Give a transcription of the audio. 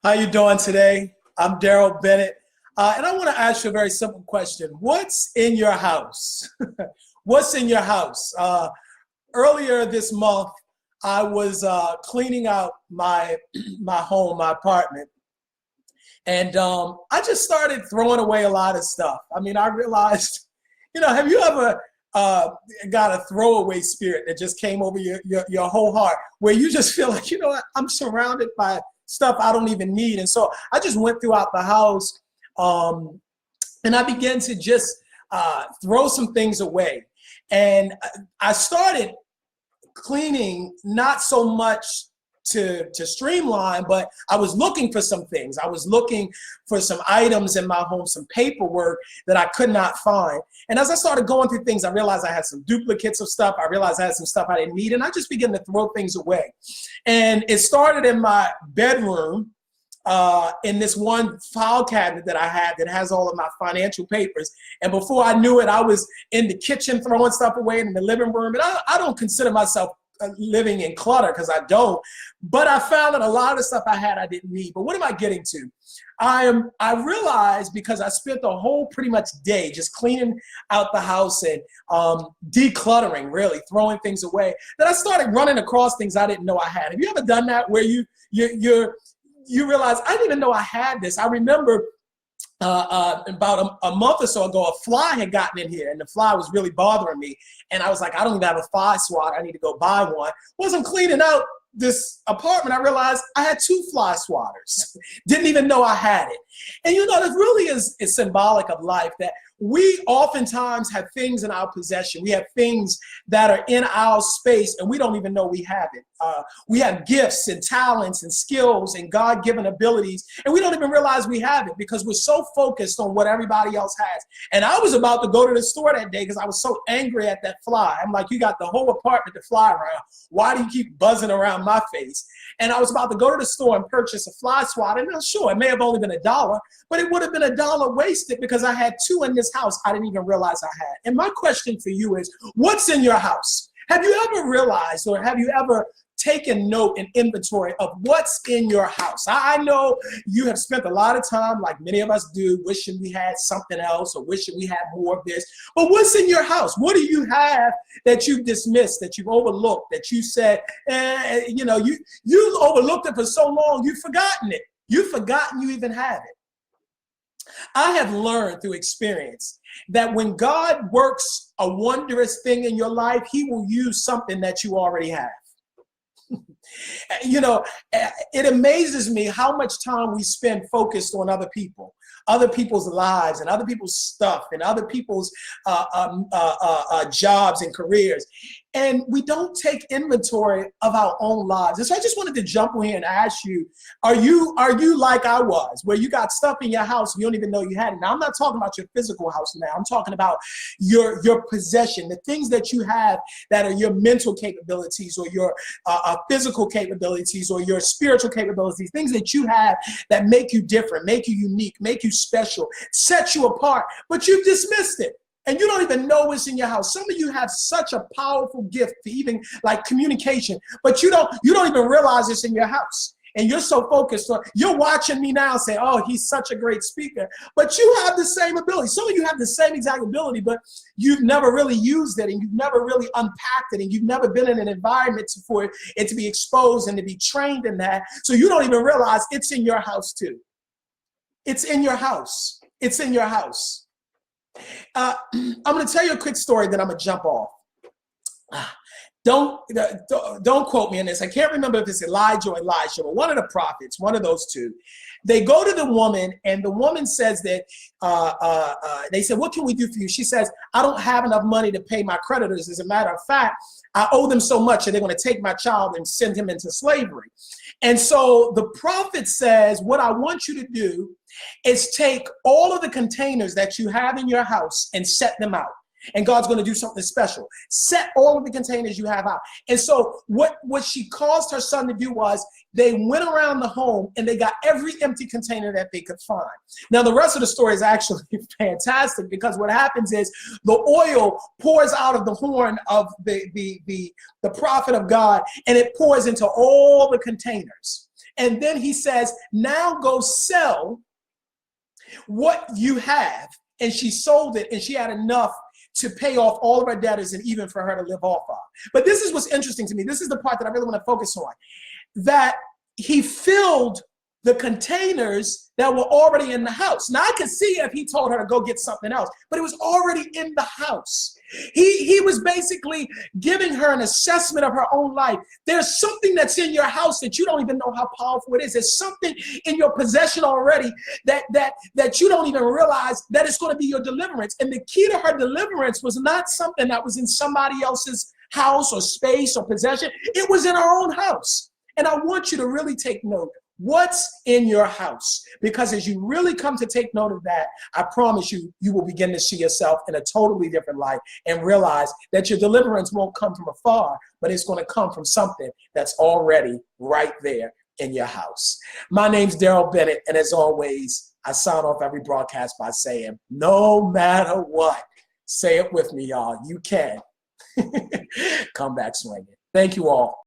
How you doing today? I'm Darrell Bennett, and I want to ask you a very simple question. What's in your house? What's in your house? Earlier this month, I was cleaning out my home, my apartment, and I just started throwing away a lot of stuff. I mean, I realized, have you ever got a throwaway spirit that just came over your whole heart, where you just feel like, what, I'm surrounded by stuff I don't even need. And so I just went throughout the house, and I began to just throw some things away. And I started cleaning, not so much to streamline, but I was looking for some things. I was looking for some items in my home, some paperwork that I could not find. And as I started going through things, I realized I had some duplicates of stuff. I realized I had some stuff I didn't need, and I just began to throw things away. And it started in my bedroom, in this one file cabinet that I had that has all of my financial papers. And before I knew it, I was in the kitchen throwing stuff away, in the living room. And I don't consider myself living in clutter, because I don't, but I found that a lot of the stuff I had I didn't need. But what am I getting to? I realized, because I spent the whole pretty much day just cleaning out the house and decluttering, really throwing things away, that I started running across things I didn't know I had. Have you ever done that, where you realize, I didn't even know I had this? I remember about a month or so ago, a fly had gotten in here, and the fly was really bothering me. And I was like, I don't even have a fly swatter. I need to go buy one. Wasn't cleaning out this apartment, I realized I had 2 fly swatters. Didn't even know I had it. And this really is symbolic of life, that we oftentimes have things in our possession. We have things that are in our space, and we don't even know we have it. We have gifts and talents and skills and God-given abilities, and we don't even realize we have it, because we're so focused on what everybody else has. And I was about to go to the store that day because I was so angry at that fly. I'm like, you got the whole apartment to fly around. Why do you keep buzzing around my face? And I was about to go to the store and purchase a fly swatter. And sure, it may have only been $1, but it would have been $1 wasted, because I had 2 in this house I didn't even realize I had. And my question for you is, what's in your house? Have you ever realized, or have you ever taken note and inventory of what's in your house? I know you have spent a lot of time, like many of us do, wishing we had something else, or wishing we had more of this. But what's in your house? What do you have that you've dismissed, that you've overlooked, that you said, you overlooked it for so long, you've forgotten it. You've forgotten you even have it. I have learned through experience that when God works a wondrous thing in your life, he will use something that you already have. It amazes me how much time we spend focused on other people's lives, and other people's stuff, and other people's jobs and careers. And we don't take inventory of our own lives. And so I just wanted to jump in here and ask you, are you like I was, where you got stuff in your house and you don't even know you had it? Now, I'm not talking about your physical house now. I'm talking about your possession, the things that you have that are your mental capabilities, or your physical capabilities, or your spiritual capabilities, things that you have that make you different, make you unique, make you special, set you apart, but you've dismissed it. And you don't even know what's in your house. Some of you have such a powerful gift to even like communication, but you don't even realize it's in your house. And you're so focused on, you're watching me now say, oh, he's such a great speaker, but you have the same ability. Some of you have the same exact ability, but you've never really used it, and you've never really unpacked it, and you've never been in an environment for it to be exposed and to be trained in that. So you don't even realize it's in your house too. It's in your house. It's in your house. I'm going to tell you a quick story, then I'm going to jump off. Don't quote me on this. I can't remember if it's Elijah or Elisha, but one of the prophets, one of those two. They go to the woman, and the woman says that, they said, what can we do for you? She says, I don't have enough money to pay my creditors. As a matter of fact, I owe them so much that they're going to take my child and send him into slavery. And so the prophet says, what I want you to do is take all of the containers that you have in your house and set them out. And God's going to do something special. Set all of the containers you have out. And so what she caused her son to do was, they went around the home and they got every empty container that they could find. Now, the rest of the story is actually fantastic, because what happens is the oil pours out of the horn of the prophet of God, and it pours into all the containers. And then he says, now go sell what you have. And she sold it, and she had enough to pay off all of her debtors and even for her to live off of. But this is what's interesting to me. This is the part that I really want to focus on, that he filled the containers that were already in the house. Now, I could see if he told her to go get something else, but it was already in the house. He was basically giving her an assessment of her own life. There's something that's in your house that you don't even know how powerful it is. There's something in your possession already that you don't even realize that it's going to be your deliverance. And the key to her deliverance was not something that was in somebody else's house or space or possession. It was in her own house. And I want you to really take note. What's in your house? Because as you really come to take note of that, I promise you, you will begin to see yourself in a totally different light and realize that your deliverance won't come from afar, but it's going to come from something that's already right there in your house. My name's Darrell Bennett, and as always, I sign off every broadcast by saying, no matter what, say it with me, y'all, you can come back swinging. Thank you all.